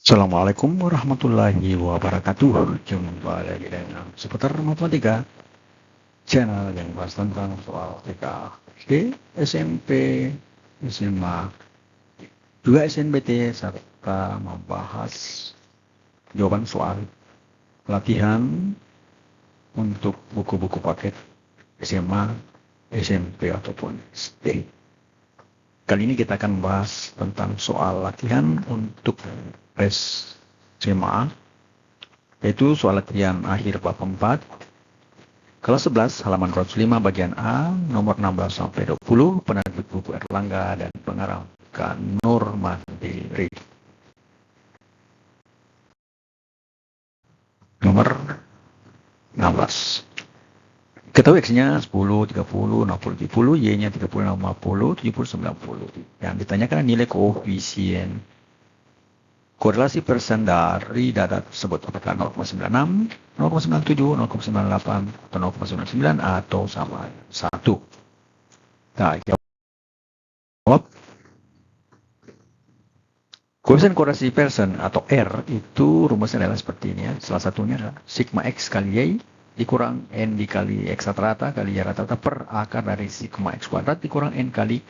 Assalamualaikum warahmatullahi wabarakatuh. Jumpa lagi dengan seputar matematika, channel yang bahas tentang soal TK, SD, SMP, SMA, juga SNBT, serta membahas jawaban soal latihan untuk buku-buku paket SMA, SMP, ataupun SD. Kali ini kita akan membahas tentang soal latihan untuk tes SMA, yaitu soal latihan akhir bab 4, kelas 11, halaman 205, bagian A, nomor 16 sampai 20, penerbit buku Erlangga dan pengarang Kak Nur Mandiri. Nomor 16. Ketahui X-nya 10, 30, 60, 70, Y-nya 30, 50, 70, 90. Yang ditanyakan nilai koefisien korelasi persen dari data tersebut, apakah 0,96, 0,97, 0,98, atau 0,99, atau sama 1. Nah, jawab. Koefisien korelasi persen atau R itu rumusnya adalah seperti ini ya. Salah satunya adalah sigma X kali Y dikurang N dikali X rata-rata kali Y rata-rata per akar dari sigma X kuadrat dikurang N kali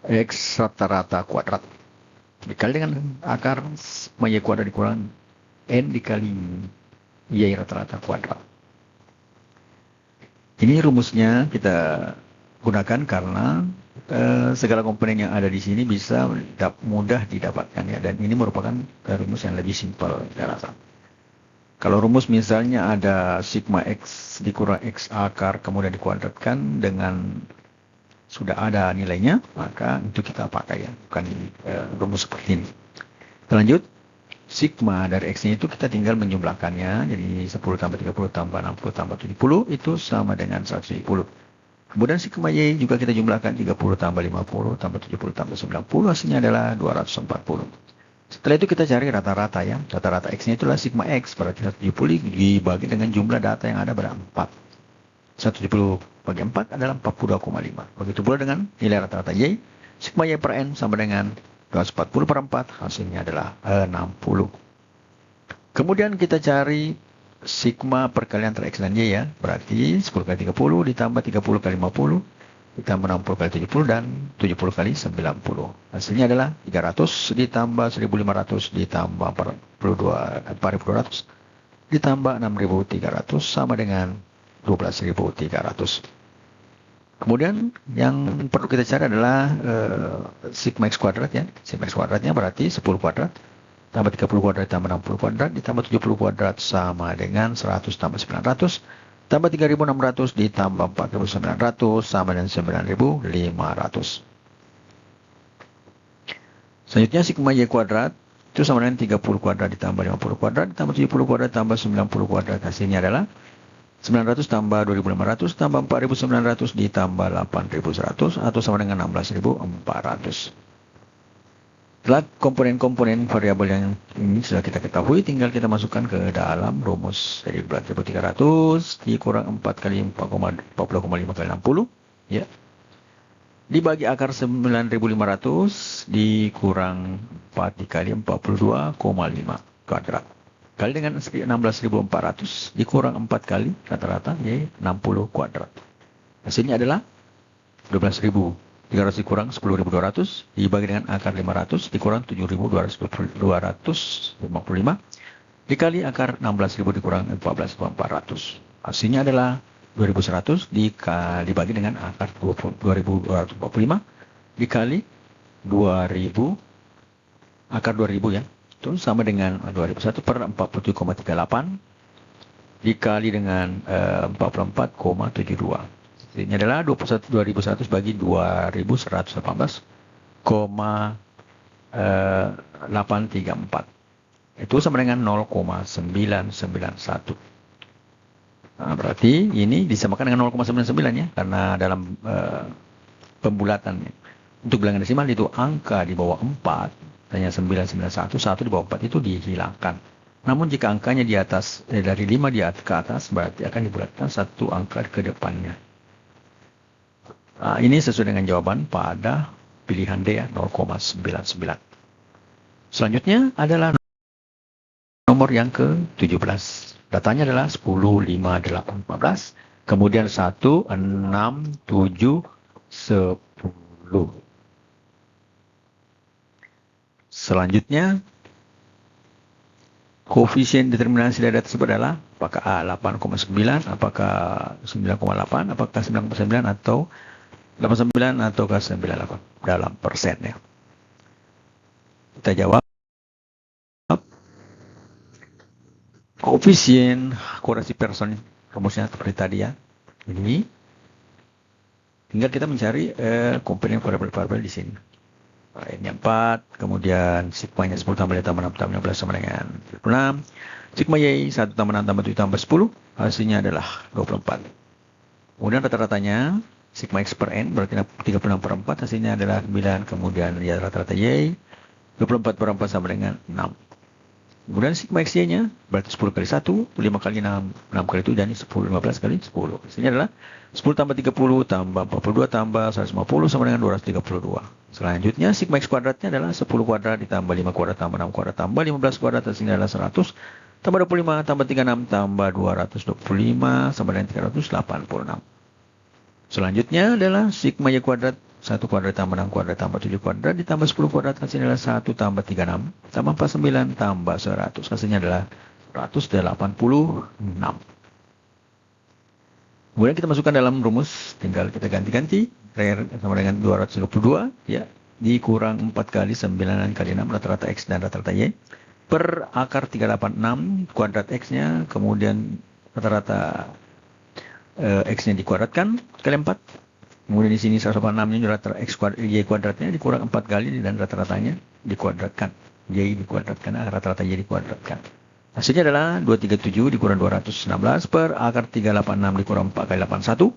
X rata-rata kuadrat dikali dengan akar sigma Y kuadrat dikurang N dikali Y rata-rata kuadrat. Ini rumusnya kita gunakan karena segala komponen yang ada di sini bisa mudah didapatkan ya, dan ini merupakan rumus yang lebih simpel saya rasa. Kalau rumus misalnya ada sigma X dikurang X akar kemudian dikuadratkan dengan sudah ada nilainya, maka itu kita pakai ya, bukan rumus seperti ini. Kita lanjut. Sigma dari X-nya itu kita tinggal menjumlahkannya, jadi 10 tambah 30 tambah 60 tambah 70 itu sama dengan 170. Kemudian sigma Y juga kita jumlahkan, 30 tambah 50 tambah 70 tambah 90, hasilnya adalah 240. Setelah itu kita cari rata-rata ya. Rata-rata X-nya itulah sigma X, berarti 170 dibagi dengan jumlah data yang ada pada 4. 170 bagi 4 adalah 42,5. Begitu pula dengan nilai rata-rata Y, sigma Y per N sama dengan 240 per 4, hasilnya adalah 60. Kemudian kita cari sigma perkalian antara X dan Y ya. Berarti 10 kali 30 ditambah 30 kali 50 ditambah 60 kali 70 dan 70 kali 90. Hasilnya adalah 300 ditambah 1500 ditambah 4200 ditambah 6300 sama dengan 12.300. Kemudian yang perlu kita cari adalah sigma X kuadrat ya. Sigma X kuadratnya berarti 10 kuadrat tambah 30 kuadrat tambah 60 kuadrat ditambah 70 kuadrat sama dengan 100 tambah 900 tambah 3.600 ditambah 4.900 sama dengan 9.500. Selanjutnya sigma Y kuadrat itu sama dengan 30 kuadrat ditambah 50 kuadrat ditambah 70 kuadrat tambah 90 kuadrat. Hasilnya adalah 900 tambah 2.500 tambah 4.900 ditambah 8.100 atau sama dengan 16.400. Setelah komponen-komponen variabel yang ini sudah kita ketahui, tinggal kita masukkan ke dalam rumus. Jadi 14.300 dikurang 4 kali 40,5 kali 60 ya. Dibagi akar 9.500 dikurang 4 dikali 42,5 kuadrat. Kali dengan 16.400 dikurang 4 kali rata-rata yaitu 60 kuadrat. Hasilnya adalah 12.300 dikurang 10.200 dibagi dengan akar 500 dikurang 7.255 dikali akar 16.000 dikurang 14.400. Hasilnya adalah 2.100 dibagi dengan akar 2.245 dikali 2.000 akar 2.000 ya. Itu sama dengan 2.001 per 47,38 dikali dengan 44,72. Ini adalah 2.100 bagi 2.118,834. Itu sama dengan 0,991. Nah, berarti ini disamakan dengan 0,99 ya, karena dalam pembulatannya. Untuk bilangan desimal itu angka di bawah 4, hanya 991, 1 di bawah 4 itu dihilangkan. Namun jika angkanya di atas, dari 5 ke atas, berarti akan dibulatkan satu angka ke depannya. Nah, ini sesuai dengan jawaban pada pilihan D ya, 0,99. Selanjutnya adalah nomor yang ke-17. Datanya adalah 10, 5, 8, 14. Kemudian 1, 6, 7, 10. Selanjutnya, koefisien determinasi dari data tersebut adalah apakah A 8,9, apakah 9,8, apakah 9,9 atau 89 ataukah 98 dalam persen ya. Kita jawab. Koefisien akurasi person rumusnya seperti tadi ya. Ini tinggal kita mencari komponen variabel di sini. Ini 4, kemudian sigmanya 10 tambah 5 tambah 6 tambah 16 sama dengan 26. Sigma Y 1 tambah 6 tambah 7 tambah 10, hasilnya adalah 24. Kemudian rata-ratanya sigma X per N berarti 36 per 4, hasilnya adalah 9. Kemudian ya rata-rata Y 24 per 4 sama dengan 6. Kemudian sigma XY-nya berarti 10 kali 1, 5 kali 6, 6 kali 7, dan 10, 15 kali 10. Hasilnya adalah 10 tambah 30 tambah 42 tambah 150 sama dengan 232. Selanjutnya sigma X kuadratnya adalah 10 kuadrat ditambah 5 kuadrat tambah 6 kuadrat tambah 15 kuadrat, hasilnya adalah 100 tambah 25 tambah 36 tambah 225 sama dengan 386. Selanjutnya adalah sigma Y kuadrat 1 kuadrat tambah 6 kuadrat tambah 7 kuadrat ditambah 10 kuadrat, hasilnya adalah 1 tambah 36 tambah 49 tambah 100, hasilnya adalah 186. Kemudian kita masukkan dalam rumus, tinggal kita ganti-ganti. R sama dengan 232 ya, dikurang 4 kali 9 kali 6 rata-rata X dan rata-rata Y per akar 386 kuadrat X-nya, kemudian rata-rata X-nya dikuadratkan kali 4. Kemudian di sini 186-nya rata X kuadrat, Y kuadratnya dikurang 4 kali dan rata-ratanya dikuadratkan. Y dikuadratkan, rata-rata Y dikuadratkan. Hasilnya adalah 237 dikurang 216 per akar 386 dikurang 4 kali 81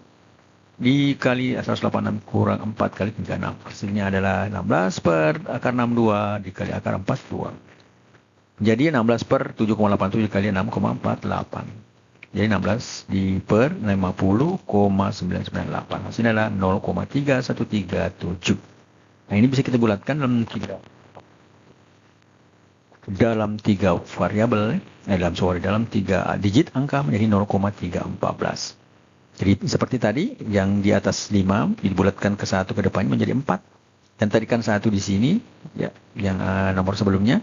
dikali 186 kurang 4 kali 36. Hasilnya adalah 16 per akar 62 dikali akar 42. Jadi 16 per 7,87 dikali 6,48. Jadi 16 di per 50,998. Hasilnya adalah 0,3137. Nah, ini bisa kita bulatkan dalam tiga variabel, dalam 3 digit angka menjadi 0,314. Jadi seperti tadi, yang di atas 5 dibulatkan ke 1 ke depannya menjadi 4. Dan tadi kan 1 di sini, ya, yang nomor sebelumnya,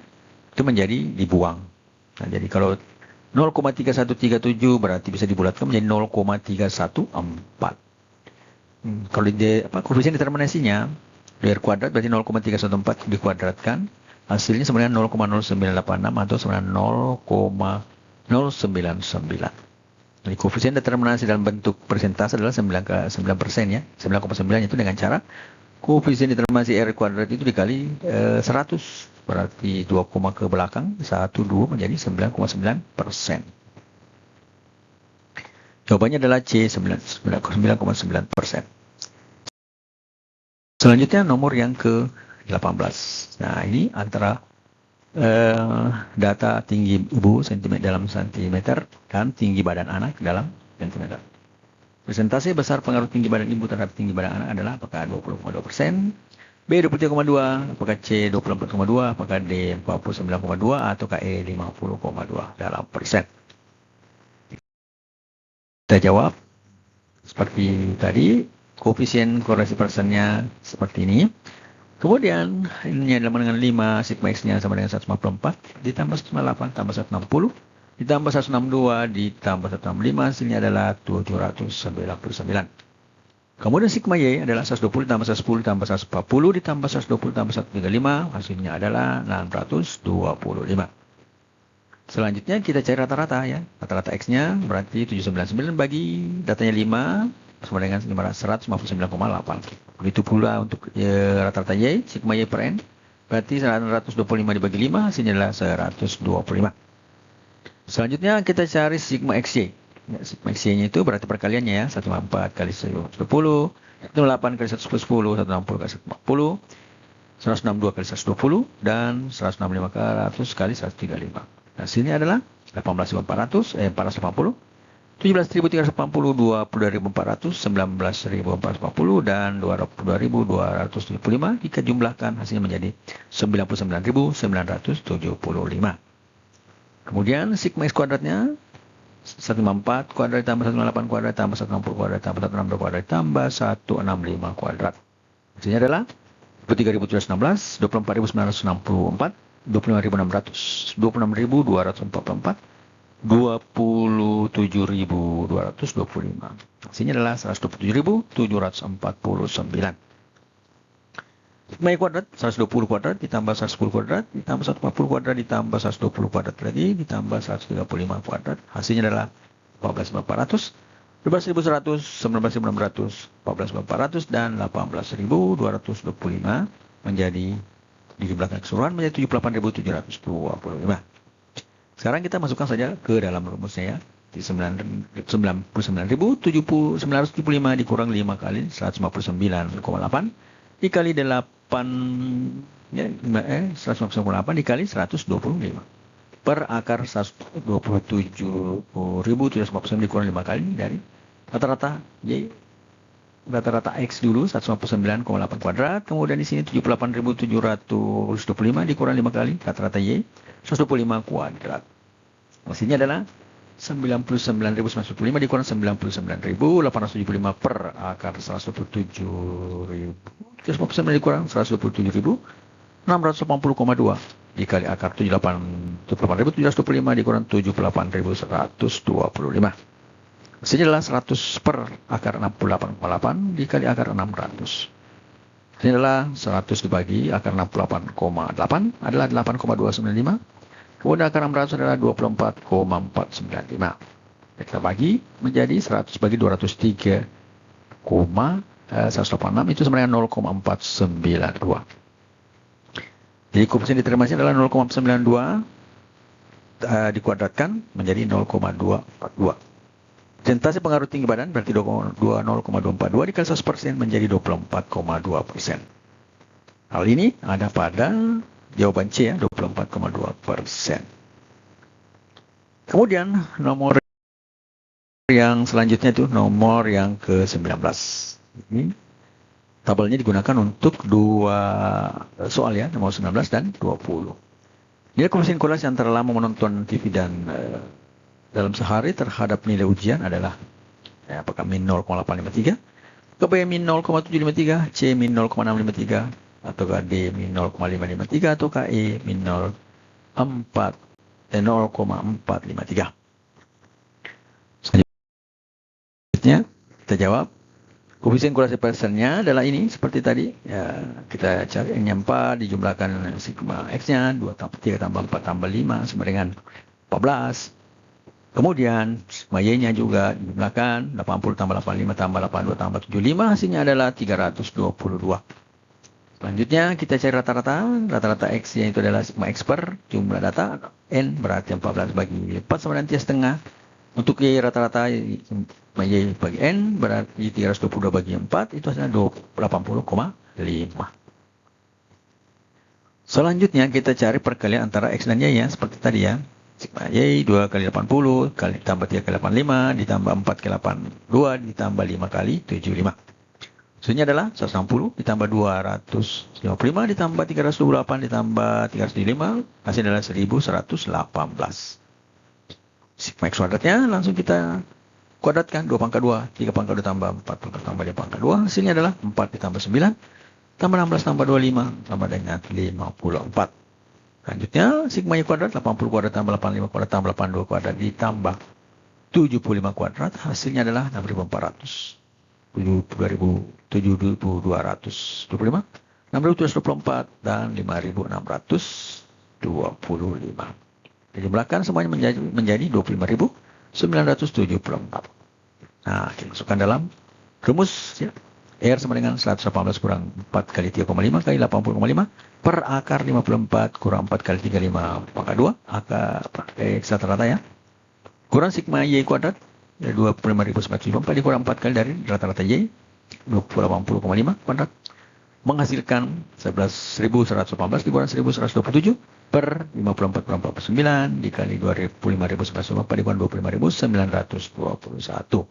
itu menjadi dibuang. Nah, jadi kalau 0,3137 berarti bisa dibulatkan menjadi 0,314. Kalau koefisien determinasinya R kuadrat berarti 0,314 dikuadratkan, hasilnya sebenarnya 0,0986 atau sebenarnya 0,099. Jadi koefisien determinasi dalam bentuk persentase adalah 9% ya. 9,9 itu dengan cara koefisien determinasi R kuadrat itu dikali 100. Berarti 2, ke belakang 1, 2 menjadi 9,9%. Jawabannya adalah C, 9,9%. Selanjutnya nomor yang ke-18. Nah, ini antara data tinggi ibu dalam sentimeter dan tinggi badan anak dalam sentimeter. Persentase besar pengaruh tinggi badan ibu terhadap tinggi badan anak adalah apakah 20,2%, B 23,2, apakah C 24,2, apakah D 49,2, ataukah E 50,2 dalam persen. Kita jawab seperti tadi, koefisien korelasi persennya seperti ini. Kemudian ini adalah dengan 5, sigma X-nya sama dengan 154, ditambah 198, tambah 160, ditambah 162, ditambah 165, hasilnya adalah 799. Kemudian sigma Y adalah 120 tambah 110 tambah 140 ditambah 120 tambah 135, hasilnya adalah 625. Selanjutnya kita cari rata-rata ya. Rata-rata X-nya berarti 799 bagi datanya 5 sama dengan 159,8. Begitu pula untuk rata-rata Y, sigma Y per N berarti 125 dibagi 5, hasilnya adalah 125. Selanjutnya kita cari sigma XY. Ya, sigma XY-nya itu berarti perkaliannya ya, 154 kali 110, 108 kali 110, 160 kali 140, 162 kali 120, dan 165 kali 135. Hasilnya adalah 480, 17.380, 22.400, 19.440, dan 22.275. Jika jumlahkan hasilnya menjadi 99.975. Kemudian sigma X kuadratnya 154 kuadrat ditambah 158 kuadrat ditambah 160 kuadrat ditambah 162 kuadrat ditambah 165 kuadrat. Hasilnya adalah 23.716, 24.964, 25.600, 26.244, 27.225. Hasilnya adalah 127.749. Sigma Y kuadrat 120 kuadrat ditambah 110 kuadrat ditambah 140 kuadrat ditambah 120 kuadrat lagi ditambah 135 kuadrat. Hasilnya adalah 14.400, 12.100, 19.600, 14.400 dan 18.225 menjadi dijumlahkan keseluruhan menjadi 78.725. Sekarang kita masukkan saja ke dalam rumusnya ya. Di 99.975 dikurang 5 kali 159,8 dikali 8 ya, 158 dikali 125 per akar 127.759 dikurang 5 kali dari rata-rata Y, rata-rata X dulu 159,8 kuadrat, kemudian di sini 78.725 dikurang 5 kali rata-rata Y 125 kuadrat. Hasilnya adalah 99.995 dikurang 99.875 per akar 127.000 dikurang 127.680,2 dikali akar 78.725 dikurang 78.125. Hasilnya adalah 100 per akar 68,8 dikali akar 600. Hasilnya adalah 100 dibagi akar 68,8 adalah 8,295. Kemudian akar 600 adalah 24,495. Kita bagi menjadi 100 bagi 203,186 itu sebenarnya 0,492. Jadi koefisien diterima adalah 0,92 dikuadratkan menjadi 0,242. Persentase pengaruh tinggi badan berarti 0,242 dikali 100% menjadi 24,2%. Hal ini ada pada jawaban C ya, 24,2%. Kemudian nomor yang selanjutnya itu nomor yang ke-19. Ini tabelnya digunakan untuk dua soal ya, nomor 19 dan 20. Nilai koefisien korelasi antara lama menonton TV dan dalam sehari terhadap nilai ujian adalah ya, apakah min 0,853, ke B min 0,753, C min 0,653, atau D min 0,553, atau E min 0,453. Selanjutnya kita jawab. Koefisien korelasi Pearsonnya adalah ini seperti tadi. Ya, kita cari N-nya 4 dijumlahkan sigma X-nya 3 tambah 4 tambah 5 sama dengan 14. Kemudian sigma Y-nya juga dijumlahkan 80 tambah 85 tambah 82 tambah 75 hasilnya adalah 322. Selanjutnya kita cari rata-rata X-nya itu adalah sigma X per jumlah data N berarti 14 bagi 4 sama dengan 3,5. Untuk Y rata-rata sigma Y bagi N berarti 322 bagi 4 itu hasilnya 80,5. Selanjutnya kita cari perkalian antara X dan Y ya seperti tadi ya. Sigma Y 2 kali 80 kali tambah 3 kali 85 ditambah 4 kali 82 ditambah 5 kali 75. Hasilnya adalah 160 ditambah 255 ditambah 328 ditambah 375. Hasilnya adalah 1118. Sigma X kuadratnya langsung kita kuadratkan 2 pangkat 2. 3 pangkat 2 tambah 4 pangkat tambah 5 pangkat 2. Hasilnya adalah 4 ditambah 9 tambah 16 tambah 25 tambah dengan 54. Selanjutnya, sigma Y kuadrat 80 kuadrat tambah 85 kuadrat tambah 82 kuadrat ditambah 75 kuadrat. Hasilnya adalah 6.400. 7.225, 6.724, dan 5.625. Dijumlahkan semuanya menjadi 25.974. Nah, kita masukkan dalam rumus ya. R sama dengan 118 kurang 4 kali 3,5 kali 80,5 per akar 54 kurang 4 kali 35 pangkat 2 akar X rata-rata ya. Kurang sigma Y kuadrat dari 25.974 dikurang 4 kali dari rata-rata Y 280,5 kuadrat menghasilkan 11.118 dikurang 1.127 per 54 kurang 49 dikali 25.974 dikurang 25.921.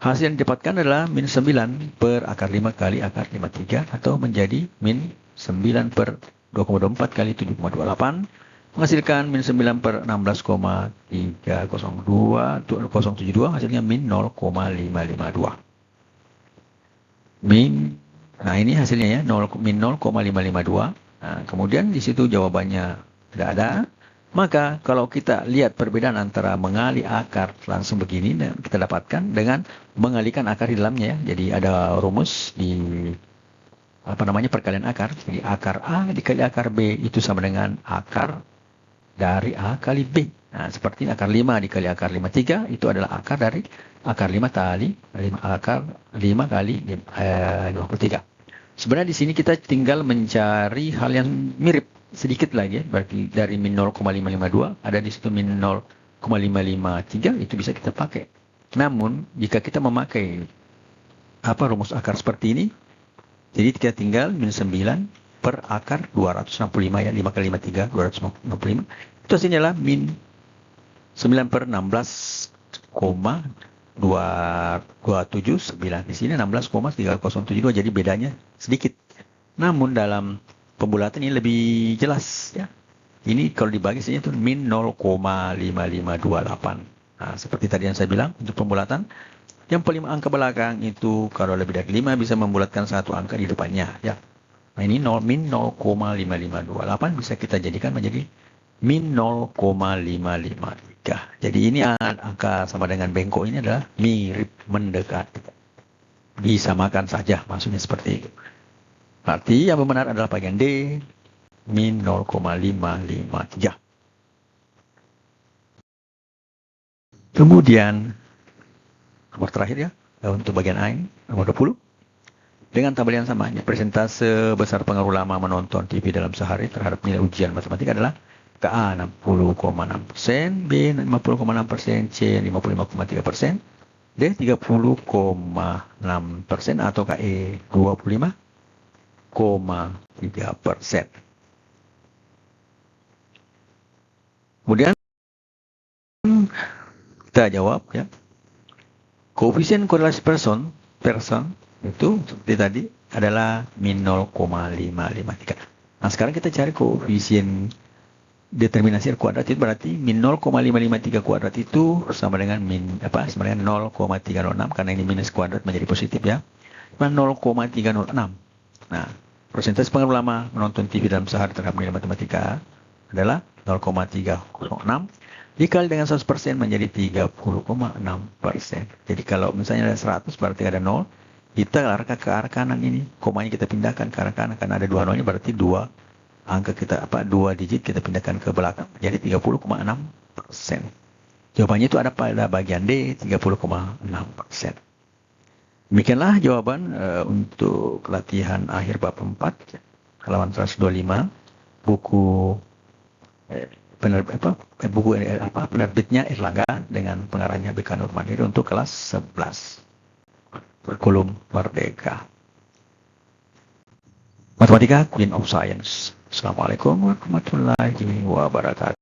Hasil yang didapatkan adalah min 9 per akar 5 kali akar 53 atau menjadi min 9 per 2,24 kali 7,28 menghasilkan min 9 per 16,302 hasilnya min 0,552. Nah ini hasilnya ya, min 0,552. Nah, kemudian di situ jawabannya tidak ada. Maka kalau kita lihat perbedaan antara mengali akar langsung begini, kita dapatkan dengan mengalihkan akar di dalamnya ya. Jadi ada rumus di perkalian akar. Jadi akar A dikali akar B itu sama dengan akar dari A kali B. Nah, seperti akar 5 dikali akar 53 itu adalah akar dari akar 5 kali akar 5 kali 53. Sebenarnya di sini kita tinggal mencari hal yang mirip sedikit lagi ya. Berarti dari min 0,552 ada di situ min 0,553 itu bisa kita pakai. Namun jika kita memakai rumus akar seperti ini, jadi kita tinggal min 9 per akar 265 ya, 5 kali 53 265. Itu hasilnya adalah min 9 per 16,279. Di sini 16,3072, jadi bedanya sedikit. Namun dalam pembulatan ini lebih jelas ya. Ini kalau dibagi saja itu min 0,5528. Nah, seperti tadi yang saya bilang untuk pembulatan yang paling angka belakang itu kalau lebih dari 5 bisa membulatkan satu angka di depannya ya. Nah ini min 0,5528 bisa kita jadikan menjadi min 0,553. Jadi ini angka sama dengan bengkok ini adalah mirip, mendekat. Disamakan saja, maksudnya seperti itu. Berarti yang benar adalah bagian D, min 0,553. Kemudian, nomor terakhir ya, untuk bagian A ini, nomor 20. Dengan tabel yang sama, persentase besar pengaruh lama menonton TV dalam sehari terhadap nilai ujian matematika adalah A 60,6%, B 50,6%, C 55,3%, D 30,6% atau E 25,3%. Kemudian kita jawab ya. Koefisien korelasi person itu seperti tadi adalah min 0,553. Nah sekarang kita cari koefisien determinasi R kuadrat itu berarti min 0,553 kuadrat itu sama dengan sama dengan 0,306 karena ini minus kuadrat menjadi positif ya. 0,306. Nah, persentase pengaruh lama menonton TV dalam sehari terhadap nilai matematika adalah 0,306 dikali dengan 100% menjadi 30,6%. Jadi kalau misalnya ada 100 berarti ada 0. Kita arahkan ke arah kanan ini, komanya kita pindahkan ke arah kanan karena ada 2 nolnya berarti 2 angka kita 2 digit kita pindahkan ke belakang jadi 30,6%. Jawabannya itu ada pada bagian D 30,6%. Demikianlah jawaban untuk latihan akhir bab 4 halaman 125 buku penerbitnya Erlangga dengan pengarahnya BK Nurmandiri untuk kelas 11. Kurikulum Merdeka. Matematika Queen of Science. Assalamualaikum warahmatullahi wabarakatuh.